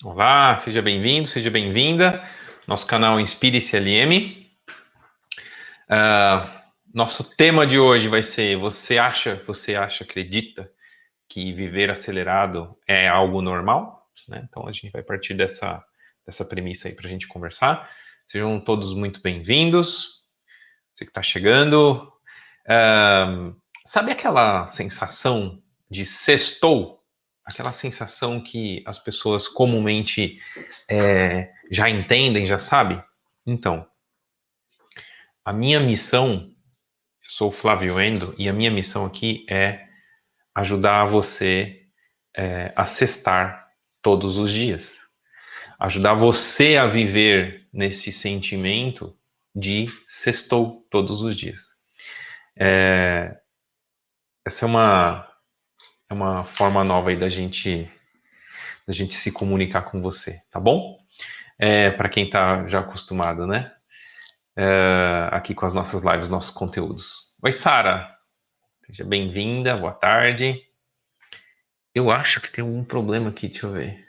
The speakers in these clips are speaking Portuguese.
Olá, seja bem-vindo, seja bem-vinda. Nosso canal Inspire-se LM. Nosso tema de hoje vai ser: você acredita que viver acelerado é algo normal? Né? Então a gente vai partir dessa premissa aí para a gente conversar. Sejam todos muito bem-vindos. Você que está chegando. Sabe aquela sensação de sextou? Aquela sensação que as pessoas comumente já entendem, já sabem? Então, a minha missão, eu sou o Flávio Endo, e a minha missão aqui é ajudar você a sextar todos os dias. Ajudar você a viver nesse sentimento de sextou todos os dias. Essa é uma forma nova aí da gente se comunicar com você, tá bom? Para quem está já acostumado, né? Aqui com as nossas lives, nossos conteúdos. Oi, Sara. Seja bem-vinda, boa tarde. Eu acho que tem algum problema aqui, deixa eu ver.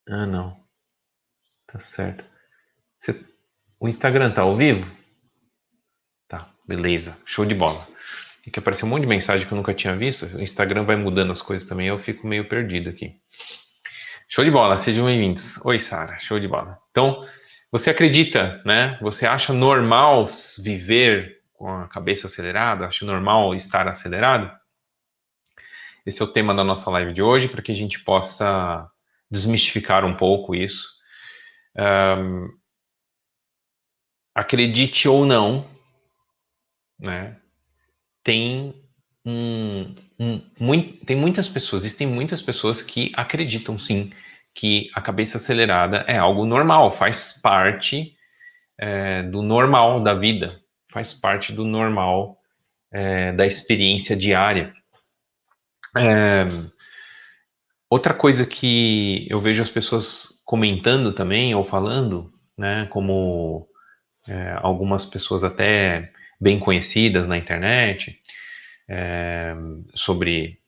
Ah, não. Tá certo. O Instagram tá ao vivo? Tá, beleza. Show de bola. E que apareceu um monte de mensagem que eu nunca tinha visto. O Instagram vai mudando as coisas também, eu fico meio perdido aqui. Show de bola, sejam bem-vindos. Oi, Sara, show de bola. Então, você acredita, né? Você acha normal viver com a cabeça acelerada? Acha normal estar acelerado? Esse é o tema da nossa live de hoje, para que a gente possa desmistificar um pouco isso. Acredite ou não, né? Tem tem muitas pessoas, existem muitas pessoas que acreditam sim que a cabeça acelerada é algo normal, faz parte do normal da vida, faz parte do normal da experiência diária. Outra coisa que eu vejo as pessoas comentando também, ou falando, né, como algumas pessoas até bem conhecidas na internet, sobre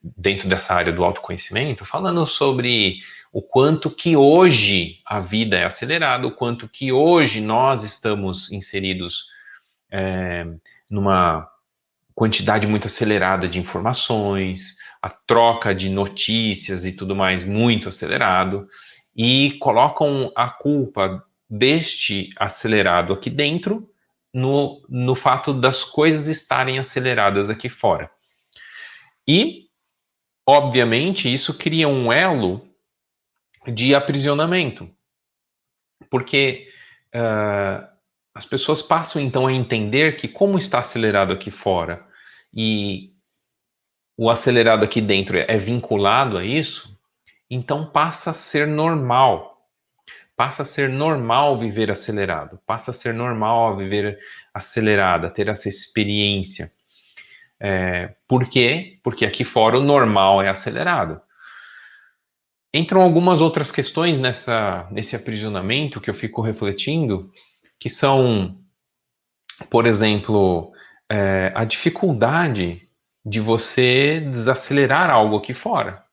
dentro dessa área do autoconhecimento, falando sobre o quanto que hoje a vida é acelerada, o quanto que hoje nós estamos inseridos numa quantidade muito acelerada de informações, a troca de notícias e tudo mais muito acelerado, e colocam a culpa deste acelerado aqui dentro no fato das coisas estarem aceleradas aqui fora. E, obviamente, isso cria um elo de aprisionamento, porque as pessoas passam então a entender que, como está acelerado aqui fora e o acelerado aqui dentro é vinculado a isso, então passa a ser normal. Passa a ser normal viver acelerado, passa a ser normal viver acelerada, ter essa experiência. Por quê? Porque aqui fora o normal é acelerado. Entram algumas outras questões nesse aprisionamento que eu fico refletindo, que são, por exemplo, a dificuldade de você desacelerar algo aqui fora.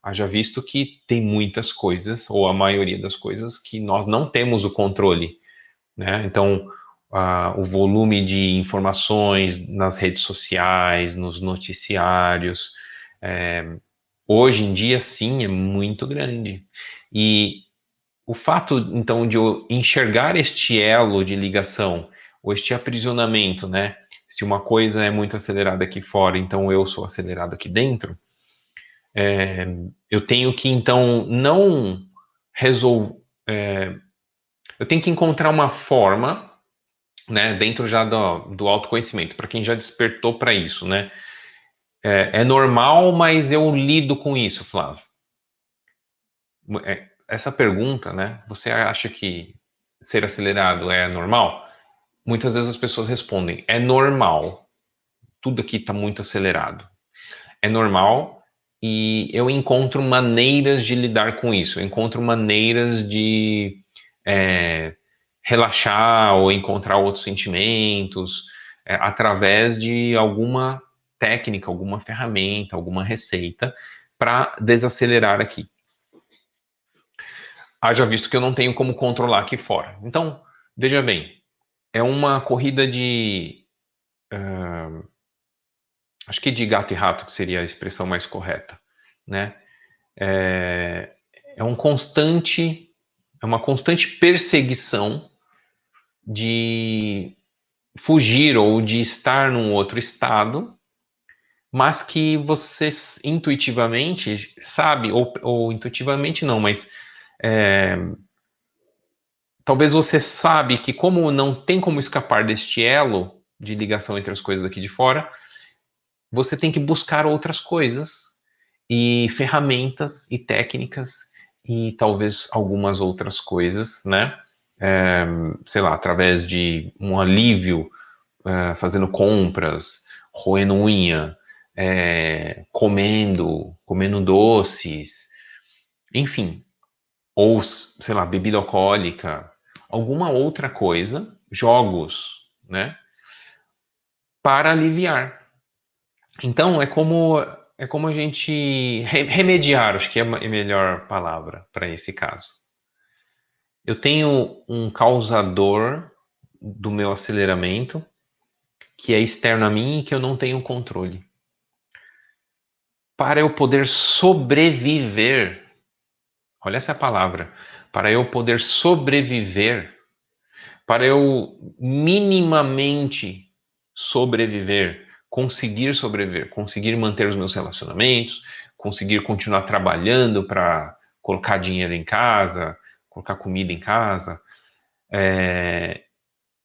Haja visto que tem muitas coisas, ou a maioria das coisas, que nós não temos o controle, né? Então, o volume de informações nas redes sociais, nos noticiários, hoje em dia, sim, é muito grande. E o fato, então, de eu enxergar este elo de ligação, ou este aprisionamento, né? Se uma coisa é muito acelerada aqui fora, então eu sou acelerado aqui dentro, eu tenho que, então, não resolver. Eu tenho que encontrar uma forma, né, dentro já do autoconhecimento, para quem já despertou para isso, né? É normal, mas eu lido com isso, Flávio. Essa pergunta, né? Você acha que ser acelerado é normal? Muitas vezes as pessoas respondem: é normal. Tudo aqui está muito acelerado. É normal e eu encontro maneiras de lidar com isso. Eu encontro maneiras de relaxar ou encontrar outros sentimentos através de alguma técnica, alguma ferramenta, alguma receita para desacelerar aqui. Haja visto que eu não tenho como controlar aqui fora. Então, veja bem, é uma corrida de... acho que de gato e rato, que seria a expressão mais correta, né? É, é uma constante perseguição de fugir ou de estar num outro estado, mas que você intuitivamente sabe, ou intuitivamente não, mas talvez você sabe que como não tem como escapar deste elo de ligação entre as coisas aqui de fora, você tem que buscar outras coisas e ferramentas e técnicas e talvez algumas outras coisas, né? Sei lá, através de um alívio, fazendo compras, roendo unha, comendo doces, enfim, ou, sei lá, bebida alcoólica, alguma outra coisa, jogos, né? Para aliviar. Então, é como a gente remediar, acho que é a melhor palavra para esse caso. Eu tenho um causador do meu aceleramento que é externo a mim e que eu não tenho controle. Para eu poder sobreviver, olha essa palavra, para eu poder sobreviver, para eu minimamente sobreviver, conseguir manter os meus relacionamentos, conseguir continuar trabalhando para colocar dinheiro em casa, colocar comida em casa,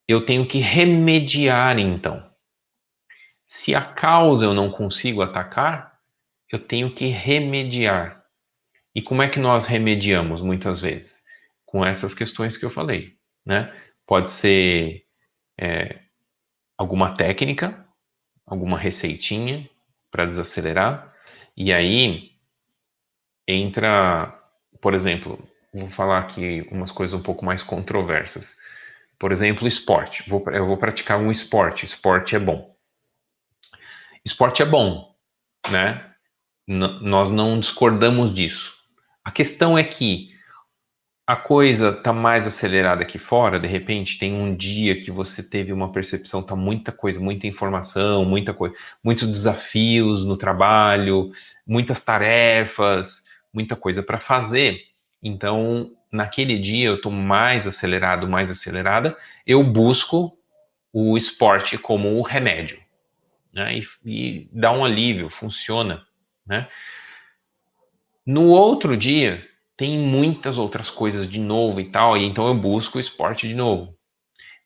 eu tenho que remediar então. Se a causa eu não consigo atacar, eu tenho que remediar. E como é que nós remediamos muitas vezes? Com essas questões que eu falei, né? Pode ser alguma técnica, alguma receitinha para desacelerar. E aí entra, por exemplo, vou falar aqui umas coisas um pouco mais controversas. Por exemplo, esporte. Eu vou praticar um esporte. Esporte é bom. Esporte é bom, né? Nós não discordamos disso. A questão é que a coisa está mais acelerada aqui fora, de repente tem um dia que você teve uma percepção, tá muita coisa, muita informação, muita coisa, muitos desafios no trabalho, muitas tarefas, muita coisa para fazer. Então, naquele dia eu estou mais acelerado, mais acelerada, eu busco o esporte como o remédio, né? E dá um alívio, funciona, né? No outro dia, tem muitas outras coisas de novo e tal, e então eu busco o esporte de novo.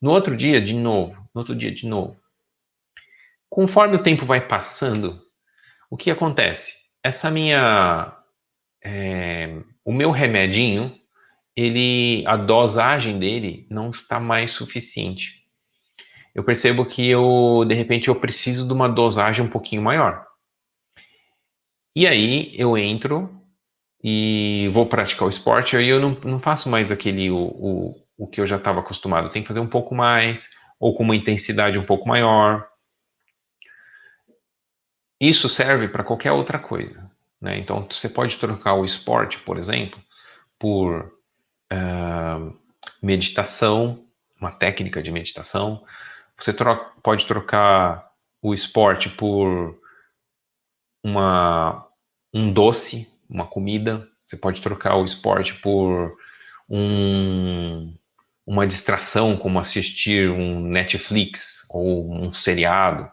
No outro dia, de novo. No outro dia, de novo. Conforme o tempo vai passando, o que acontece? O meu remedinho, a dosagem dele não está mais suficiente. Eu percebo que de repente, eu preciso de uma dosagem um pouquinho maior. E aí eu entro e vou praticar o esporte, aí eu não faço mais o que eu já estava acostumado. Eu tenho que fazer um pouco mais, ou com uma intensidade um pouco maior. Isso serve para qualquer outra coisa, né? Então, você pode trocar o esporte, por exemplo, por meditação, uma técnica de meditação. Você pode trocar o esporte por um doce, uma comida. Você pode trocar o esporte por uma distração, como assistir um Netflix ou um seriado.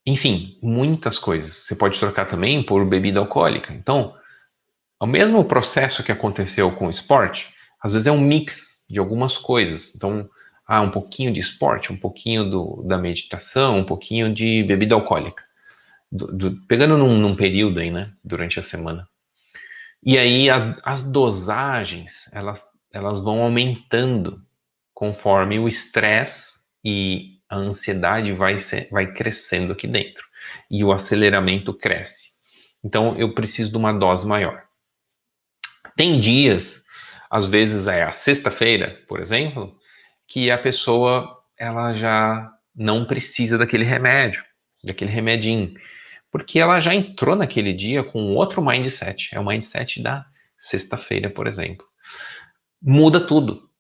Enfim, muitas coisas. Você pode trocar também por bebida alcoólica. Então, o mesmo processo que aconteceu com o esporte, às vezes é um mix de algumas coisas. Então, um pouquinho de esporte, um pouquinho da meditação, um pouquinho de bebida alcoólica. Pegando num período aí, né, durante a semana. E aí as dosagens, elas vão aumentando conforme o estresse e a ansiedade vai crescendo aqui dentro. E o aceleramento cresce. Então, eu preciso de uma dose maior. Tem dias, às vezes é a sexta-feira, por exemplo, que a pessoa ela já não precisa daquele remédio, daquele remedinho, porque ela já entrou naquele dia com outro mindset, é o mindset da sexta-feira, por exemplo. Muda tudo,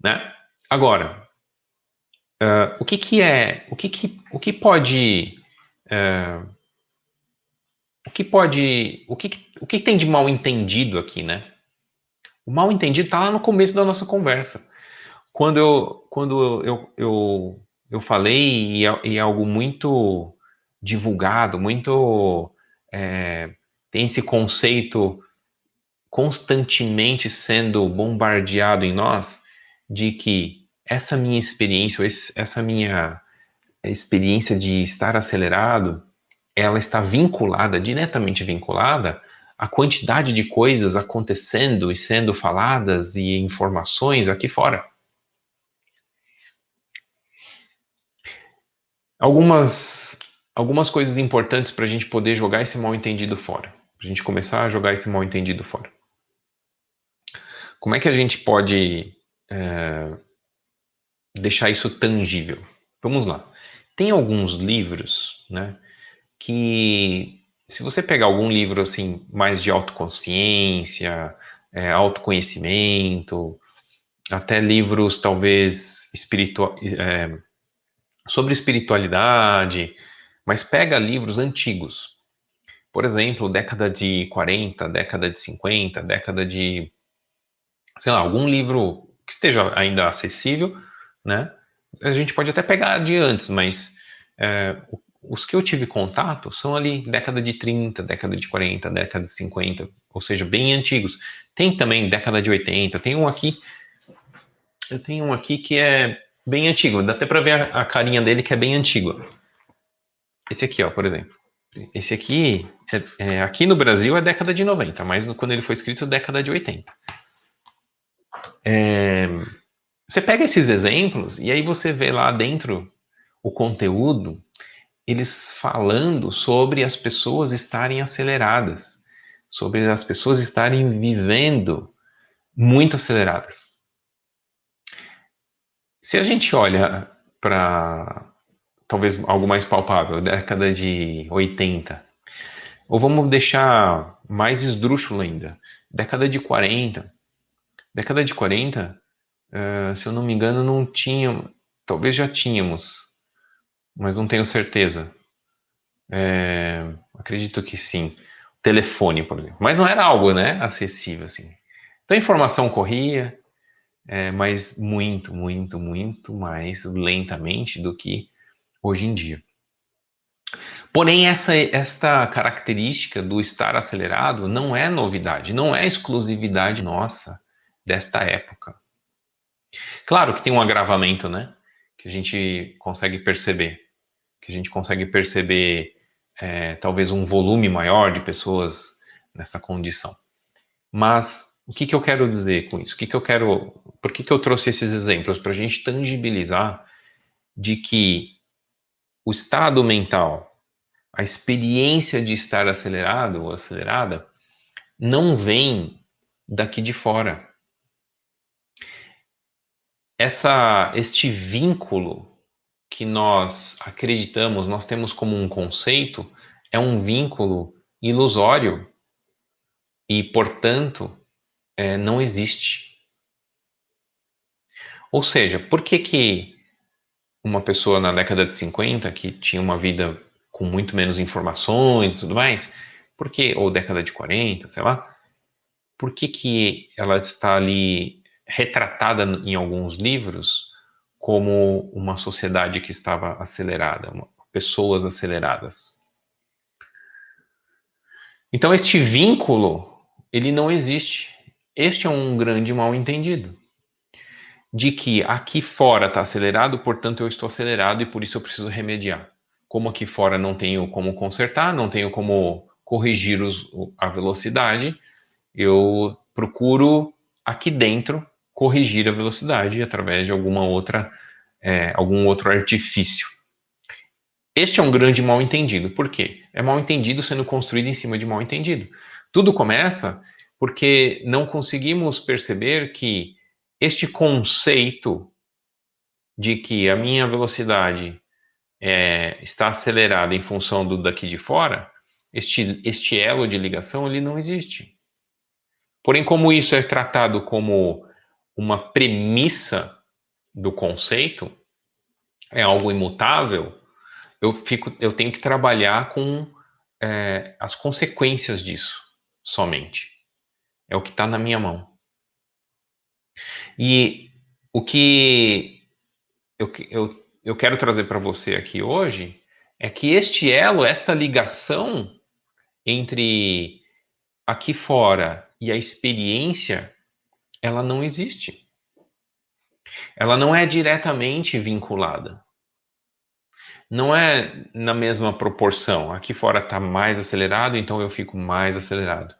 né? Agora, o que pode, o que tem de mal entendido aqui, né? O mal entendido está lá no começo da nossa conversa. Quando eu falei, e é algo muito divulgado, muito. Tem esse conceito constantemente sendo bombardeado em nós, de que essa minha experiência, essa minha experiência de estar acelerado, ela está vinculada, diretamente vinculada, à quantidade de coisas acontecendo e sendo faladas e informações aqui fora. Algumas coisas importantes para a gente poder jogar esse mal-entendido fora. Para a gente começar a jogar esse mal-entendido fora. Como é que a gente pode deixar isso tangível? Vamos lá. Tem alguns livros, né, que se você pegar algum livro assim mais de autoconsciência, autoconhecimento, até livros talvez sobre espiritualidade, mas pega livros antigos. Por exemplo, década de 40, década de 50, década de, sei lá, algum livro que esteja ainda acessível, né? A gente pode até pegar de antes, mas os que eu tive contato são ali década de 30, década de 40, década de 50, ou seja, bem antigos. Tem também década de 80, eu tenho um aqui que é bem antigo, dá até para ver a carinha dele que é bem antigo. Esse aqui, ó, por exemplo. Esse aqui, aqui no Brasil é década de 90, mas quando ele foi escrito, década de 80. Você pega esses exemplos e aí você vê lá dentro o conteúdo, eles falando sobre as pessoas estarem aceleradas, sobre as pessoas estarem vivendo muito aceleradas. Se a gente olha para talvez algo mais palpável, década de 80, ou vamos deixar mais esdrúxulo ainda, década de 40. Década de 40, se eu não me engano, não tinha, talvez já tínhamos, mas não tenho certeza. Acredito que sim. Telefone, por exemplo. Mas não era algo, né, acessível, assim. Então a informação corria, mas muito, muito, muito mais lentamente do que hoje em dia. Porém, esta característica do estar acelerado não é novidade, não é exclusividade nossa desta época. Claro que tem um agravamento, né? Que a gente consegue perceber. Que a gente consegue perceber talvez um volume maior de pessoas nessa condição. Mas o que eu quero dizer com isso? Por que eu trouxe esses exemplos? Para a gente tangibilizar de que o estado mental, a experiência de estar acelerado ou acelerada, não vem daqui de fora. Este vínculo que nós acreditamos, nós temos como um conceito, é um vínculo ilusório e, portanto, não existe. Ou seja, por que uma pessoa na década de 50, que tinha uma vida com muito menos informações e tudo mais, ou década de 40, sei lá, por que ela está ali retratada em alguns livros como uma sociedade que estava acelerada, pessoas aceleradas? Então, este vínculo, ele não existe. Este é um grande mal-entendido. De que aqui fora está acelerado, portanto eu estou acelerado e por isso eu preciso remediar. Como aqui fora não tenho como consertar, não tenho como corrigir a velocidade, eu procuro aqui dentro corrigir a velocidade através de algum outro artifício. Este é um grande mal-entendido. Por quê? É mal-entendido sendo construído em cima de mal-entendido. Tudo começa porque não conseguimos perceber que este conceito de que a minha velocidade está acelerada em função do daqui de fora, este elo de ligação, ele não existe. Porém, como isso é tratado como uma premissa do conceito, é algo imutável, eu tenho que trabalhar com as consequências disso somente. É o que está na minha mão. E o que eu quero trazer para você aqui hoje é que este elo, esta ligação entre aqui fora e a experiência, ela não existe. Ela não é diretamente vinculada. Não é na mesma proporção. Aqui fora está mais acelerado, então eu fico mais acelerado.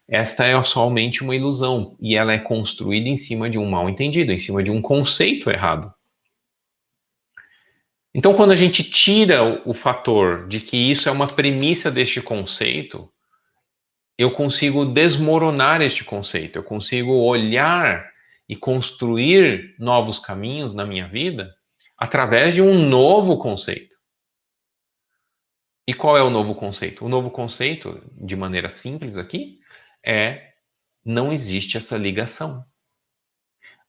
Esta é somente uma ilusão e ela é construída em cima de um mal entendido, em cima de um conceito errado. Então, quando a gente tira o fator de que isso é uma premissa deste conceito, eu consigo desmoronar este conceito, eu consigo olhar e construir novos caminhos na minha vida através de um novo conceito. E qual é o novo conceito? O novo conceito, de maneira simples aqui, é não existe essa ligação.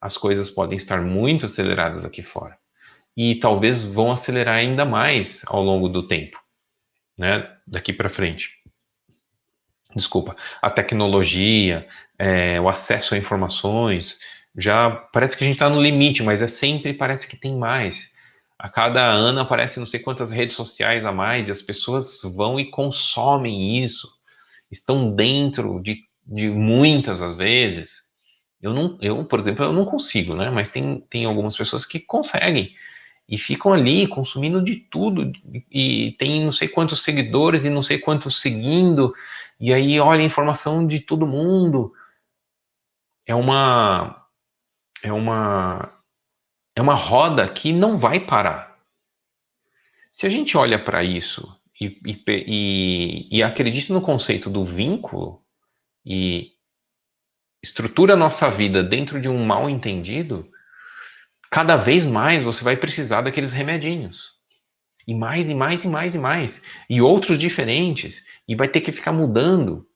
As coisas podem estar muito aceleradas aqui fora. E talvez vão acelerar ainda mais ao longo do tempo, né? Daqui para frente. Desculpa. A tecnologia, o acesso a informações, já parece que a gente está no limite, mas sempre parece que tem mais. A cada ano aparece não sei quantas redes sociais a mais e as pessoas vão e consomem isso. Estão dentro de muitas às vezes. Por exemplo, eu não consigo, né? Mas tem algumas pessoas que conseguem e ficam ali consumindo de tudo e tem não sei quantos seguidores e não sei quantos seguindo e aí olha a informação de todo mundo. É uma é uma é uma roda que não vai parar. Se a gente olha para isso e acredita no conceito do vínculo e estrutura a nossa vida dentro de um mal entendido, cada vez mais você vai precisar daqueles remedinhos. E mais, e mais, e mais, e mais. E outros diferentes. E vai ter que ficar mudando.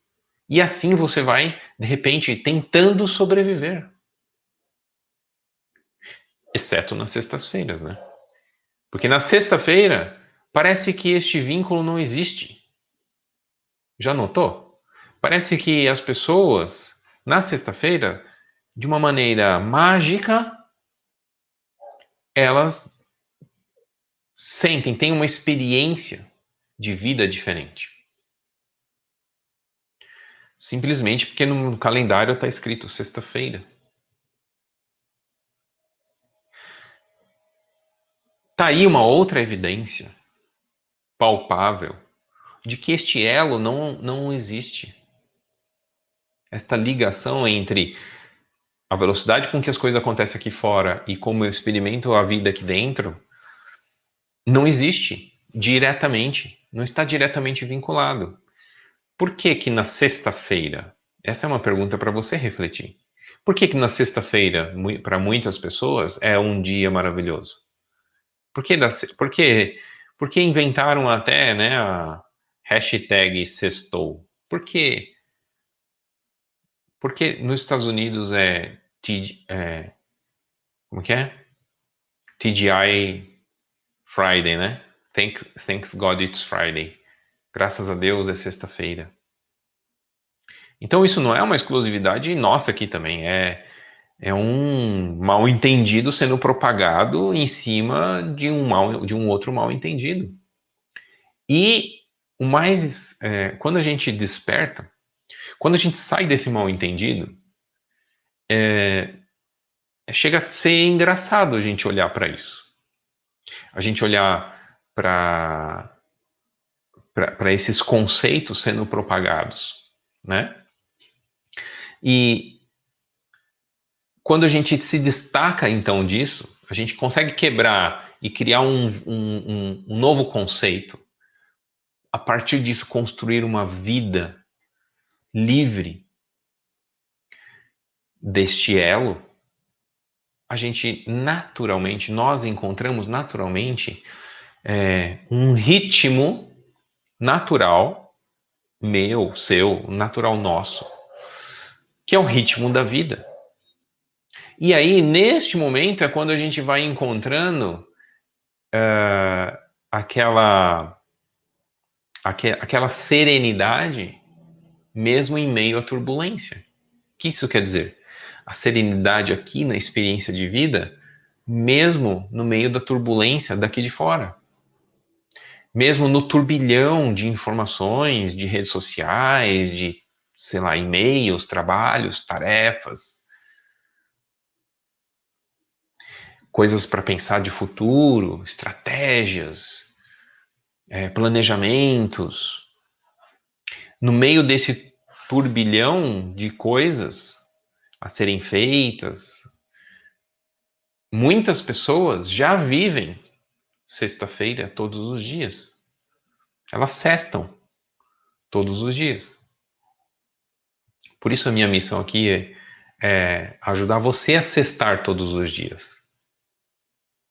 E assim você vai, de repente, tentando sobreviver. Exceto nas sextas-feiras, né? Porque na sexta-feira, parece que este vínculo não existe. Já notou? Parece que as pessoas, na sexta-feira, de uma maneira mágica, elas sentem, têm uma experiência de vida diferente. Simplesmente porque no calendário está escrito sexta-feira. Tá aí uma outra evidência palpável de que este elo não existe. Esta ligação entre a velocidade com que as coisas acontecem aqui fora e como eu experimento a vida aqui dentro não existe diretamente, não está diretamente vinculado. Por que que na sexta-feira? Essa é uma pergunta para você refletir. Por que que na sexta-feira, para muitas pessoas, é um dia maravilhoso? Por que inventaram até, né, a hashtag sextou? Por quê? Porque nos Estados Unidos como que é? TGI Friday, né? Thanks God it's Friday. Graças a Deus é sexta-feira. Então isso não é uma exclusividade nossa aqui também, é um mal entendido sendo propagado em cima de um outro mal entendido. E quando a gente desperta, quando a gente sai desse mal entendido, chega a ser engraçado a gente olhar para isso. A gente olhar para esses conceitos sendo propagados, né? E quando a gente se destaca então disso, a gente consegue quebrar e criar um novo conceito. A partir disso, construir uma vida livre deste elo, a gente naturalmente, nós encontramos naturalmente um ritmo natural, meu, seu, natural nosso, que é o ritmo da vida. E aí, neste momento, é quando a gente vai encontrando aquela serenidade, mesmo em meio à turbulência. O que isso quer dizer? A serenidade aqui na experiência de vida, mesmo no meio da turbulência daqui de fora. Mesmo no turbilhão de informações, de redes sociais, de, sei lá, e-mails, trabalhos, tarefas, coisas para pensar de futuro, estratégias, planejamentos. No meio desse turbilhão de coisas a serem feitas, muitas pessoas já vivem sexta-feira todos os dias. Elas sextam todos os dias. Por isso a minha missão aqui é ajudar você a sextar todos os dias.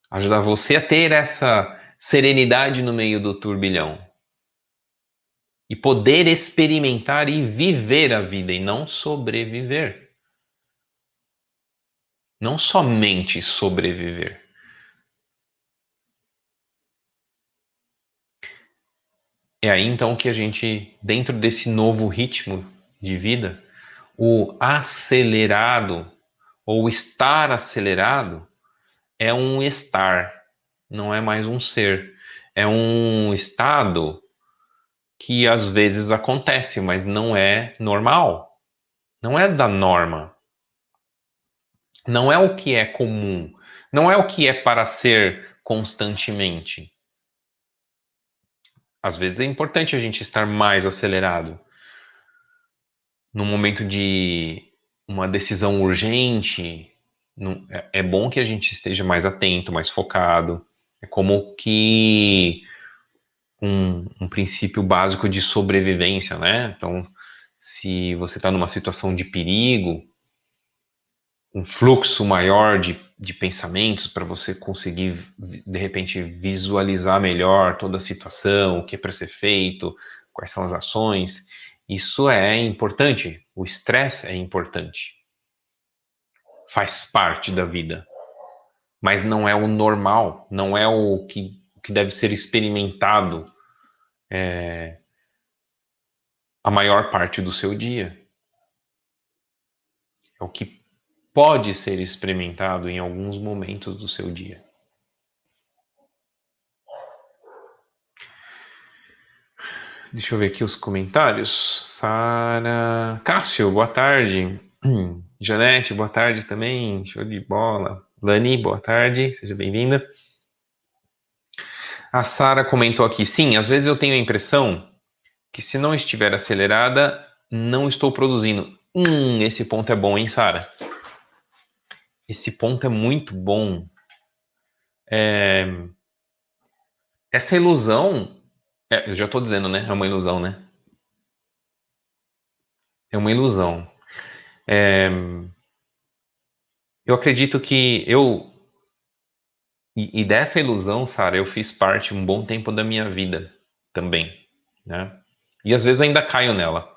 Ajudar você a ter essa serenidade no meio do turbilhão. E poder experimentar e viver a vida e não sobreviver. Não somente sobreviver. É aí então que a gente, dentro desse novo ritmo de vida, o acelerado ou estar acelerado é um estar, não é mais um ser. É um estado que às vezes acontece, mas não é normal. Não é da norma. Não é o que é comum. Não é o que é para ser constantemente. Às vezes é importante a gente estar mais acelerado. No momento de uma decisão urgente, é bom que a gente esteja mais atento, mais focado. É como que um princípio básico de sobrevivência, né? Então, se você está numa situação de perigo, um fluxo maior de pensamentos para você conseguir, de repente, visualizar melhor toda a situação, o que é para ser feito, quais são as ações. Isso é importante. O estresse é importante. Faz parte da vida. Mas não é o normal, não é o que deve ser experimentado a maior parte do seu dia. É o que pode ser experimentado em alguns momentos do seu dia. Deixa eu ver aqui os comentários. Sara. Cássio, boa tarde. Janete, boa tarde também. Show de bola. Lani, boa tarde. Seja bem-vinda. A Sara comentou aqui. Sim, às vezes eu tenho a impressão que se não estiver acelerada, não estou produzindo. Esse ponto é bom, hein, Sara? Esse ponto é muito bom. Essa ilusão, eu já estou dizendo, né? É uma ilusão, né? É uma ilusão. Eu acredito que e dessa ilusão, Sara, eu fiz parte um bom tempo da minha vida também, né? E às vezes ainda caio nela.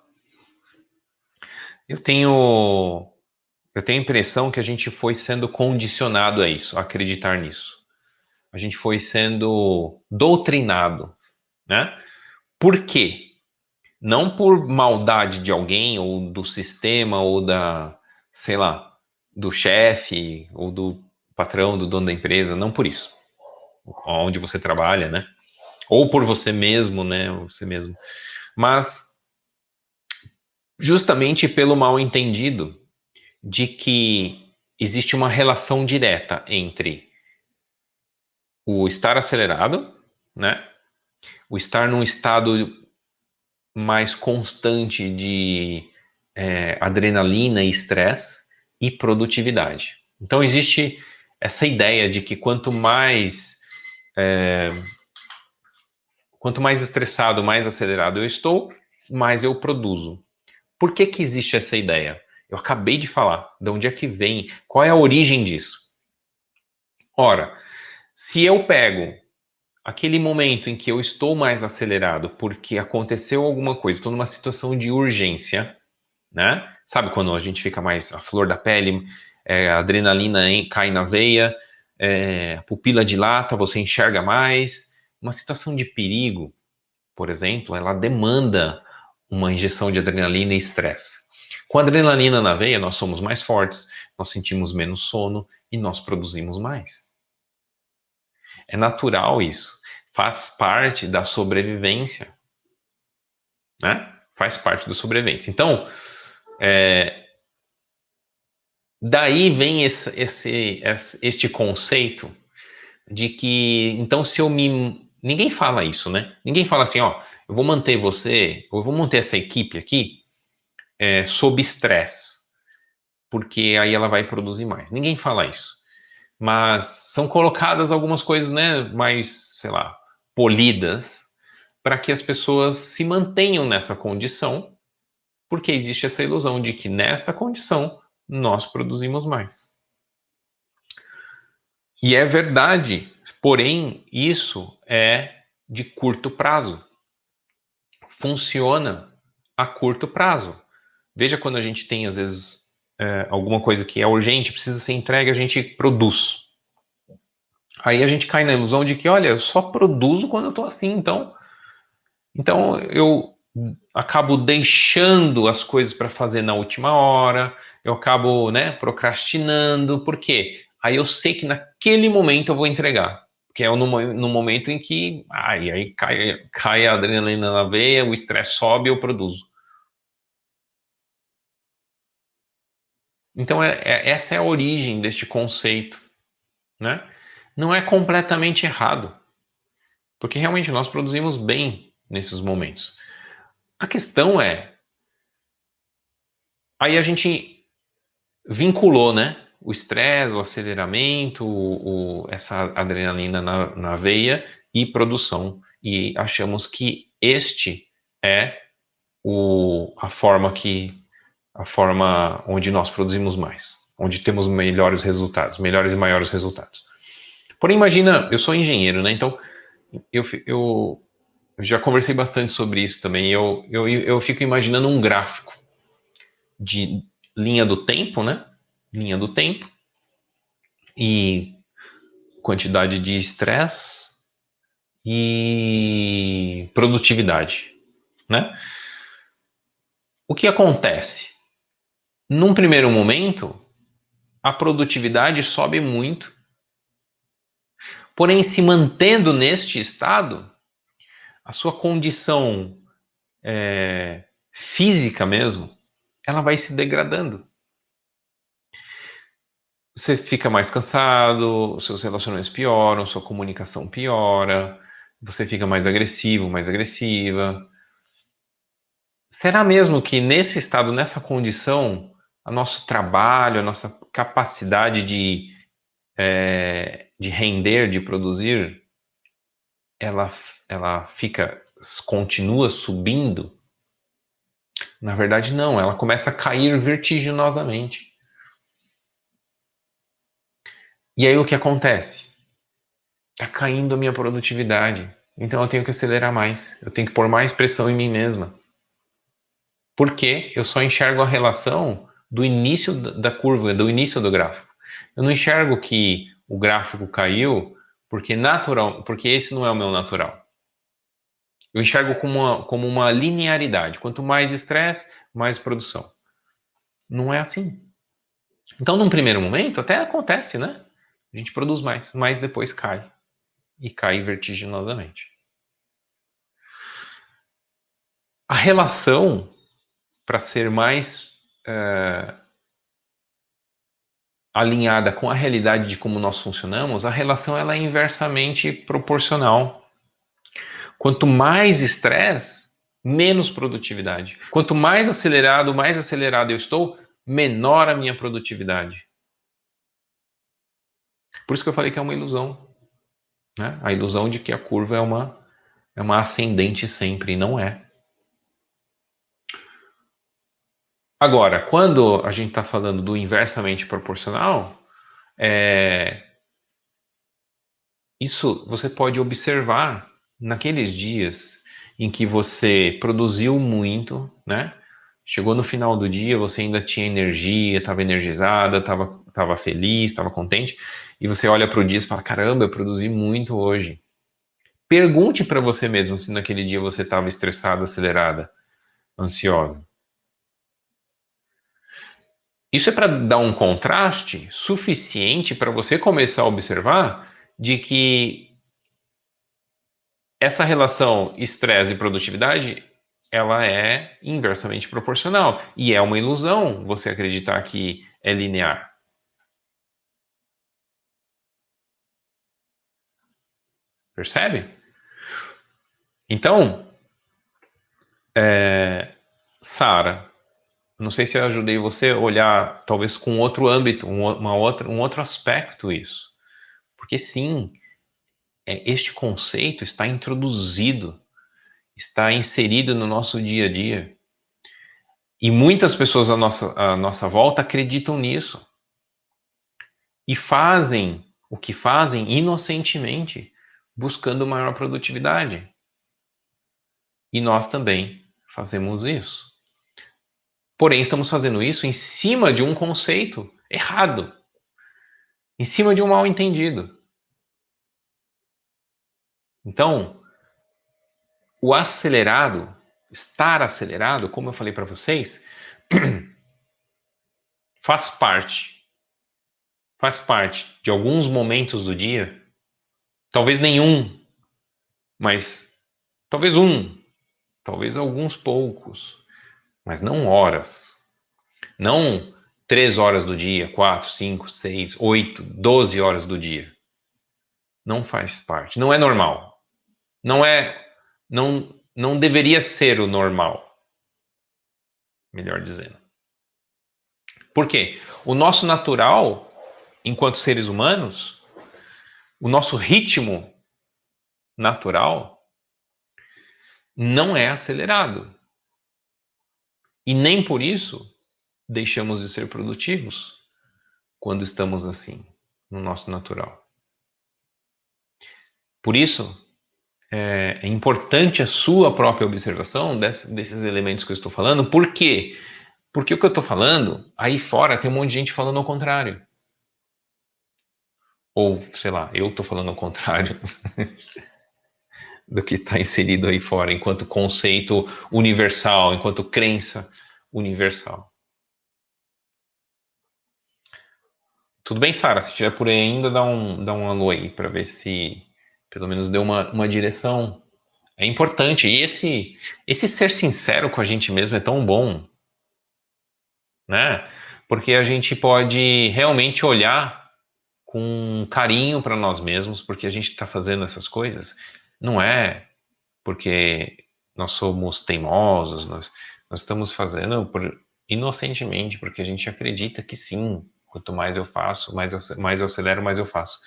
Eu tenho a impressão que a gente foi sendo condicionado a isso, a acreditar nisso. A gente foi sendo doutrinado, né? Por quê? Não por maldade de alguém, ou do sistema, ou sei lá, do chefe, ou do patrão, do dono da empresa, não por isso. Onde você trabalha, né? Ou por você mesmo, né? Você mesmo. Mas justamente pelo mal entendido de que existe uma relação direta entre o estar acelerado, né? O estar num estado mais constante de adrenalina e estresse e produtividade. Então existe essa ideia de que quanto mais estressado, mais acelerado eu estou, mais eu produzo. Por que existe essa ideia? Eu acabei de falar. De onde é que vem? Qual é a origem disso? Ora, se eu pego aquele momento em que eu estou mais acelerado porque aconteceu alguma coisa, estou numa situação de urgência, né? Sabe quando a gente fica mais à flor da pele, a adrenalina cai na veia, a pupila dilata, você enxerga mais. Uma situação de perigo, por exemplo, ela demanda uma injeção de adrenalina e estresse. Com adrenalina na veia, nós somos mais fortes, nós sentimos menos sono e nós produzimos mais. É natural isso. Faz parte da sobrevivência, né? Faz parte da sobrevivência. Então, daí vem este conceito de que, então, se eu me... Ninguém fala isso, né? Ninguém fala assim, ó, eu vou manter você, eu vou manter essa equipe aqui sob estresse, porque aí ela vai produzir mais. Ninguém fala isso. Mas são colocadas algumas coisas, né, mais, sei lá, polidas, para que as pessoas se mantenham nessa condição, porque existe essa ilusão de que nesta condição nós produzimos mais. E é verdade, porém, isso é de curto prazo. Funciona a curto prazo. Veja quando a gente tem, às vezes, alguma coisa que é urgente, precisa ser entregue, a gente produz. Aí a gente cai na ilusão de que, olha, eu só produzo quando eu estou assim, então eu acabo deixando as coisas para fazer na última hora, eu acabo, né, procrastinando, por quê? Aí eu sei que naquele momento eu vou entregar, que é no momento em que aí cai a adrenalina na veia, o estresse sobe e eu produzo. Então essa é a origem deste conceito, né? Não é completamente errado, porque realmente nós produzimos bem nesses momentos. A questão é, aí a gente vinculou, né? O estresse, o aceleramento, essa adrenalina na veia e produção. E achamos que este é a forma onde nós produzimos mais, onde temos melhores resultados, melhores e maiores resultados. Porém, imagina, eu sou engenheiro, né? Então, eu já conversei bastante sobre isso também. Eu fico imaginando um gráfico de linha do tempo, né? Linha do tempo e quantidade de estresse e produtividade, né? O que acontece? Num primeiro momento, a produtividade sobe muito, porém, se mantendo neste estado, a sua condição física mesmo, ela vai se degradando. Você fica mais cansado, os seus relacionamentos pioram, sua comunicação piora, você fica mais agressivo, mais agressiva. Será mesmo que nesse estado, nessa condição, o nosso trabalho, a nossa capacidade de render, de produzir, ela continua subindo? Na verdade, não, ela começa a cair vertiginosamente. E aí o que acontece? Está caindo a minha produtividade. Então eu tenho que acelerar mais, eu tenho que pôr mais pressão em mim mesma. Porque eu só enxergo a relação do início da curva, do início do gráfico. Eu não enxergo que o gráfico caiu porque esse não é o meu natural. Eu enxergo como uma linearidade. Quanto mais estresse, mais produção. Não é assim. Então, num primeiro momento, até acontece, né? A gente produz mais, mas depois cai. E cai vertiginosamente. A relação, para ser mais alinhada com a realidade de como nós funcionamos, a relação ela é inversamente proporcional. Quanto mais estresse, menos produtividade. Quanto mais acelerado eu estou, menor a minha produtividade. Por isso que eu falei que é uma ilusão, né? A ilusão de que a curva é uma ascendente sempre, e não é. Agora, quando a gente está falando do inversamente proporcional, isso você pode observar naqueles dias em que você produziu muito, né? chegou no final do dia, você ainda tinha energia, estava energizada, estava feliz, estava contente, e você olha para o dia e fala, caramba, eu produzi muito hoje. Pergunte para você mesmo se naquele dia você estava estressada, acelerada, ansiosa. Isso é para dar um contraste suficiente para você começar a observar de que essa relação estresse e produtividade, ela é inversamente proporcional. E é uma ilusão você acreditar que é linear. Percebe? Então, Sara, não sei se eu ajudei você a olhar talvez com outro âmbito, um outro aspecto isso. Porque sim, este conceito está introduzido, está inserido no nosso dia a dia. E muitas pessoas à nossa volta acreditam nisso. E fazem o que fazem inocentemente, buscando maior produtividade. E nós também fazemos isso. Porém, estamos fazendo isso em cima de um conceito errado, em cima de um mal entendido. Então, o acelerado, estar acelerado, como eu falei para vocês, faz parte de alguns momentos do dia, talvez nenhum, mas talvez talvez alguns poucos, mas não horas, não 3 horas do dia, 4, 5, 6, 8, 12 horas do dia. Não faz parte, não é normal. Não deveria ser o normal, melhor dizendo. Por quê? O nosso natural, enquanto seres humanos, o nosso ritmo natural não é acelerado. E nem por isso deixamos de ser produtivos quando estamos assim, no nosso natural. Por isso, é importante a sua própria observação desses elementos que eu estou falando. Por quê? Porque o que eu estou falando, aí fora tem um monte de gente falando ao contrário. Ou, sei lá, eu estou falando ao contrário do que está inserido aí fora, enquanto conceito universal, enquanto crença universal. Tudo bem, Sara? Se estiver por aí ainda, dá um alô aí, para ver se pelo menos deu uma direção. É importante. E esse ser sincero com a gente mesmo é tão bom, né? Porque a gente pode realmente olhar com carinho para nós mesmos, porque a gente está fazendo essas coisas. Não é porque nós somos teimosos, nós estamos fazendo inocentemente, porque a gente acredita que sim, quanto mais eu faço, mais eu acelero, mais eu faço.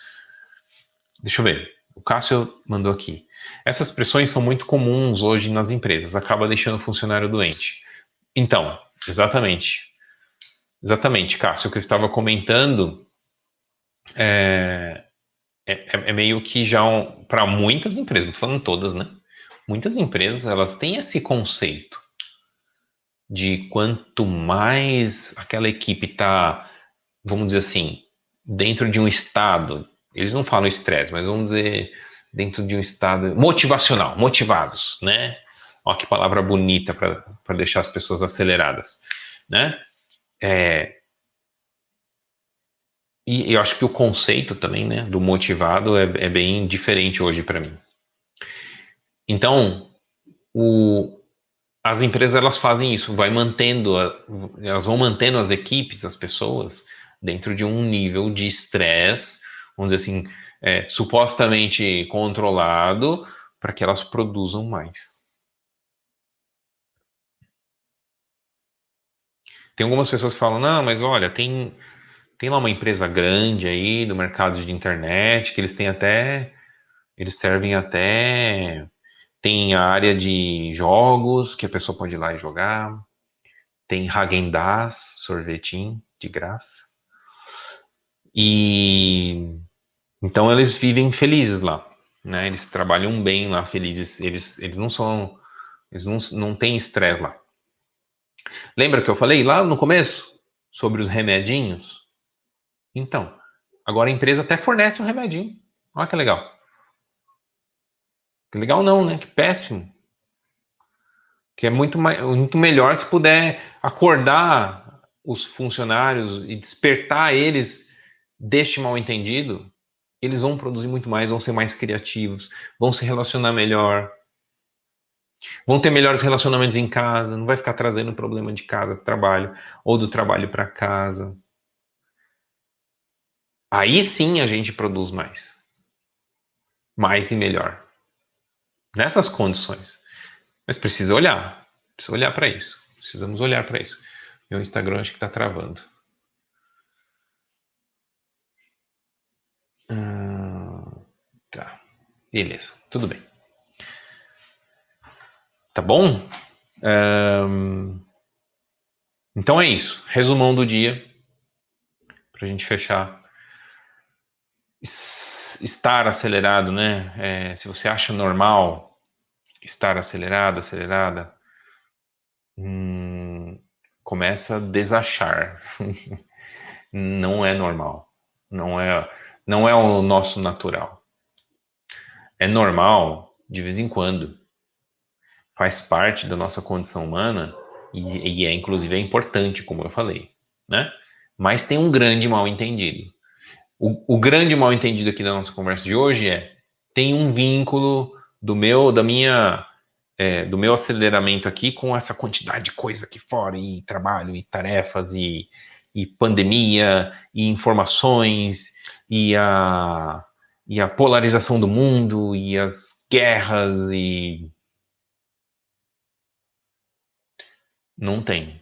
Deixa eu ver, o Cássio mandou aqui. Essas pressões são muito comuns hoje nas empresas, acaba deixando o funcionário doente. Então, exatamente, Cássio, o que eu estava comentando é meio que já para muitas empresas, não estou falando todas, né? Muitas empresas, elas têm esse conceito de quanto mais aquela equipe está, vamos dizer assim, dentro de um estado, eles não falam estresse, mas vamos dizer dentro de um estado motivacional, motivados, né? Olha que palavra bonita para deixar as pessoas aceleradas, né? E eu acho que o conceito também, né, do motivado é bem diferente hoje para mim. Então, as empresas elas fazem isso, elas vão mantendo as equipes, as pessoas, dentro de um nível de estresse, vamos dizer assim, supostamente controlado, para que elas produzam mais. Tem algumas pessoas que falam, não, mas olha, tem lá uma empresa grande aí do mercado de internet, que eles servem até, tem a área de jogos, que a pessoa pode ir lá e jogar, tem Häagen-Dazs, sorvetinho de graça. E então eles vivem felizes lá, né? Eles trabalham bem lá, felizes. Eles não têm estresse lá. Lembra que eu falei lá no começo sobre os remedinhos? Então, agora a empresa até fornece um remedinho. Olha que legal. Que legal não, né? Que péssimo. Que é muito melhor se puder acordar os funcionários e despertar eles deste mal-entendido. Eles vão produzir muito mais, vão ser mais criativos, vão se relacionar melhor, vão ter melhores relacionamentos em casa, não vai ficar trazendo problema de casa para o trabalho ou do trabalho para casa. Aí sim a gente produz mais e melhor, nessas condições. Mas precisa olhar para isso. Precisamos olhar para isso. Meu Instagram acho que está travando. Tá, beleza, tudo bem. Tá bom? Então é isso. Resumão do dia, para a gente fechar. Estar acelerado, né? Se você acha normal estar acelerado, acelerada, começa a desachar. Não é normal. Não é o nosso natural. É normal de vez em quando. Faz parte da nossa condição humana e inclusive é importante, como eu falei, né? Mas tem um grande mal-entendido. O grande mal-entendido aqui da nossa conversa de hoje tem um vínculo do meu aceleramento aqui com essa quantidade de coisa aqui fora, e trabalho, e tarefas, e pandemia, e informações, e a polarização do mundo, e as guerras, e não tem.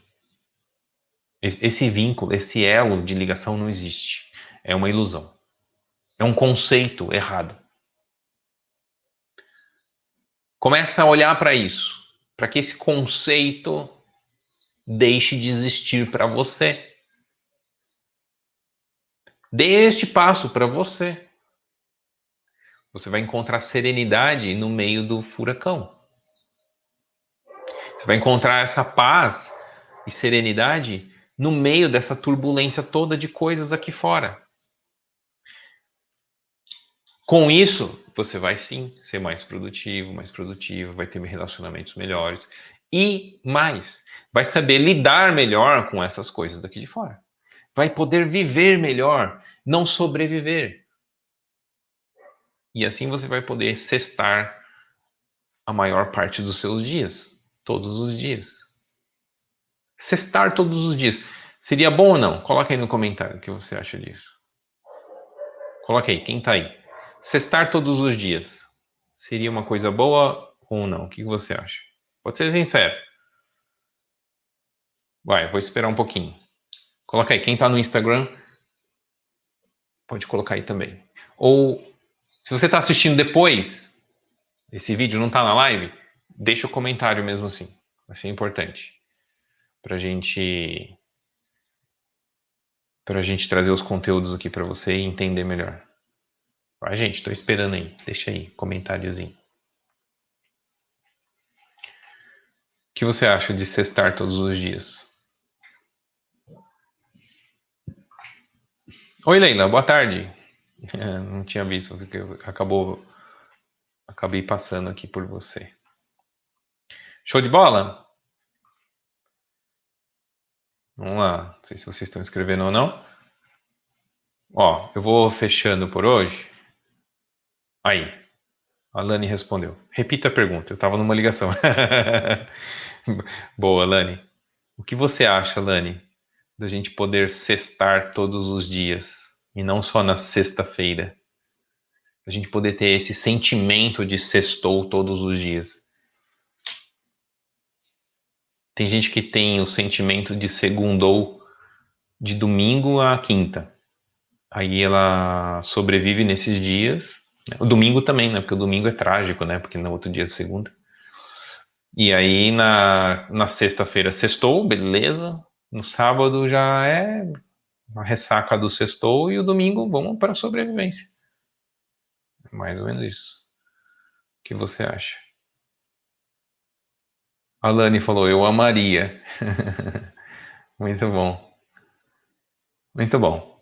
Esse vínculo, esse elo de ligação não existe. É uma ilusão. É um conceito errado. Começa a olhar para isso, para que esse conceito deixe de existir para você. Dê este passo para você. Você vai encontrar serenidade no meio do furacão. Você vai encontrar essa paz e serenidade no meio dessa turbulência toda de coisas aqui fora. Com isso, você vai sim ser mais produtivo, vai ter relacionamentos melhores e mais, vai saber lidar melhor com essas coisas daqui de fora. Vai poder viver melhor, não sobreviver. E assim você vai poder cestar a maior parte dos seus dias, todos os dias. Cestar todos os dias. Seria bom ou não? Coloca aí no comentário o que você acha disso. Coloca aí, quem tá aí? Cestar todos os dias. Seria uma coisa boa ou não? O que você acha? Pode ser sincero. Vai, vou esperar um pouquinho. Coloca aí, quem tá no Instagram, pode colocar aí também. Ou, se você tá assistindo depois, esse vídeo não tá na live, deixa o comentário mesmo assim. Vai ser importante. Pra gente trazer os conteúdos aqui para você e entender melhor. Vai, gente, tô esperando aí. Deixa aí, comentáriozinho. O que você acha de cestar todos os dias? Oi, Leila, boa tarde. Não tinha visto, porque acabei passando aqui por você. Show de bola? Vamos lá, não sei se vocês estão escrevendo ou não. Ó, eu vou fechando por hoje. Aí, a Lani respondeu. Repita a pergunta, eu estava numa ligação. Boa, Lani. O que você acha, Lani, da gente poder sextar todos os dias e não só na sexta-feira? A gente poder ter esse sentimento de sextou todos os dias. Tem gente que tem o sentimento de segundou de domingo a quinta. Aí ela sobrevive nesses dias. O domingo também, né? Porque o domingo é trágico, né? Porque no outro dia é segunda. E aí na sexta-feira sextou, beleza. No sábado já é a ressaca do sextou e o domingo vamos para a sobrevivência. Mais ou menos isso. O que você acha? A Lani falou, eu amaria. Muito bom. Muito bom.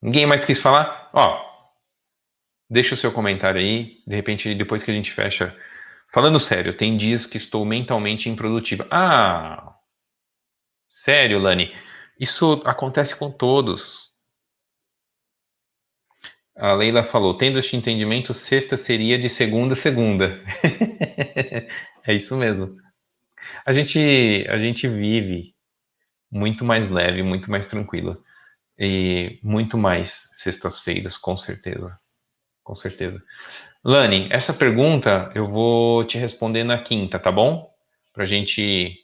Ninguém mais quis falar? Ó, deixa o seu comentário aí. De repente, depois que a gente fecha. Falando sério, tem dias que estou mentalmente improdutiva. Ah, sério, Lani. Isso acontece com todos. A Leila falou, tendo este entendimento, sexta seria de segunda a segunda. É isso mesmo. A gente vive muito mais leve, muito mais tranquilo. E muito mais sextas-feiras, com certeza. Com certeza. Lani, essa pergunta eu vou te responder na quinta, tá bom? Pra gente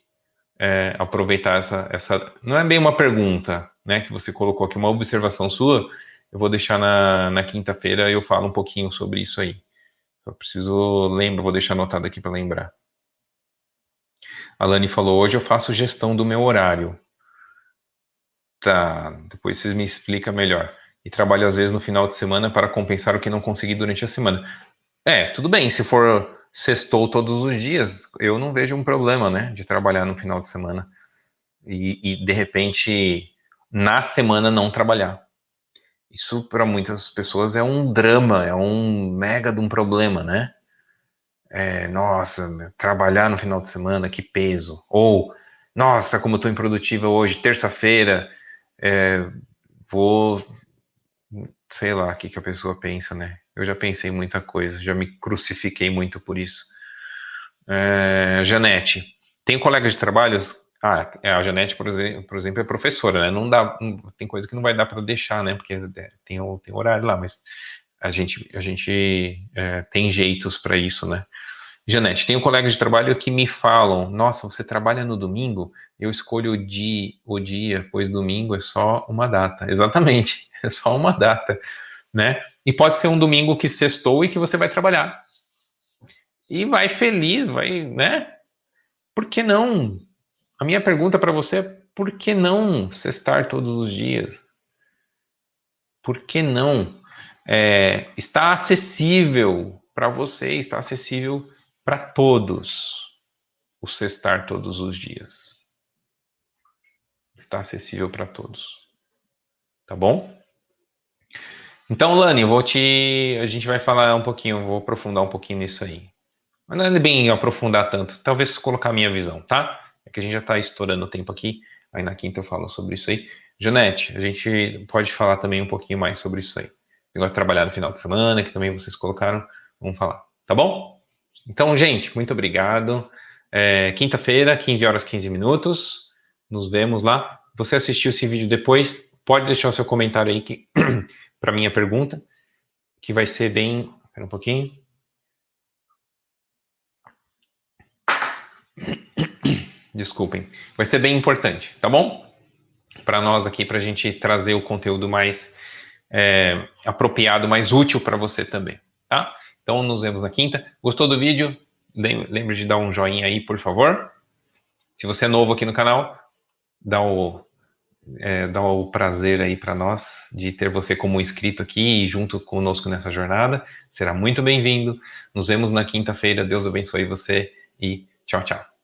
aproveitar essa. Não é bem uma pergunta, né, que você colocou aqui, uma observação sua. Eu vou deixar na quinta-feira e eu falo um pouquinho sobre isso aí. Eu preciso, lembro, vou deixar anotado aqui para lembrar. A Lani falou, hoje eu faço gestão do meu horário. Tá, depois vocês me explicam melhor. E trabalho às vezes no final de semana para compensar o que não consegui durante a semana. Tudo bem, se for sextou todos os dias, eu não vejo um problema, né, de trabalhar no final de semana. E de repente, na semana não trabalhar. Isso para muitas pessoas é um drama, é um mega de um problema, né? Nossa, trabalhar no final de semana, que peso. Ou, nossa, como eu estou improdutiva hoje, terça-feira, vou, sei lá, o que que a pessoa pensa, né? Eu já pensei em muita coisa, já me crucifiquei muito por isso. Janete, tem colega de trabalho? A Janete, por exemplo, é professora, né? Não dá, tem coisa que não vai dar para deixar, né? Porque tem horário lá, mas a gente tem jeitos para isso, né? Janete, tenho colegas de trabalho que me falam: Nossa, você trabalha no domingo? Eu escolho o dia, pois domingo é só uma data. Exatamente, é só uma data, né? E pode ser um domingo que sextou e que você vai trabalhar. E vai feliz, vai, né? Por que não? A minha pergunta para você é: por que não sextar todos os dias? Por que não? Está acessível para você, está acessível para todos o sextar todos os dias. Está acessível para todos. Tá bom? Então, Lani, a gente vai falar um pouquinho, vou aprofundar um pouquinho nisso aí. Mas não é bem aprofundar tanto, talvez colocar a minha visão, tá? É que a gente já está estourando o tempo aqui, aí na quinta eu falo sobre isso aí. Janete, a gente pode falar também um pouquinho mais sobre isso aí. Você gosta de trabalhar no final de semana, que também vocês colocaram, vamos falar, tá bom? Então, gente, muito obrigado. Quinta-feira, 15 horas 15 minutos, nos vemos lá. Você assistiu esse vídeo depois, pode deixar o seu comentário aí para minha pergunta, que vai ser bem... Espera um pouquinho. Desculpem. Vai ser bem importante, tá bom? Para nós aqui, para a gente trazer o conteúdo mais apropriado, mais útil para você também, tá? Então, nos vemos na quinta. Gostou do vídeo? Lembre de dar um joinha aí, por favor. Se você é novo aqui no canal, dá o prazer aí para nós de ter você como inscrito aqui e junto conosco nessa jornada. Será muito bem-vindo. Nos vemos na quinta-feira. Deus abençoe você e tchau, tchau.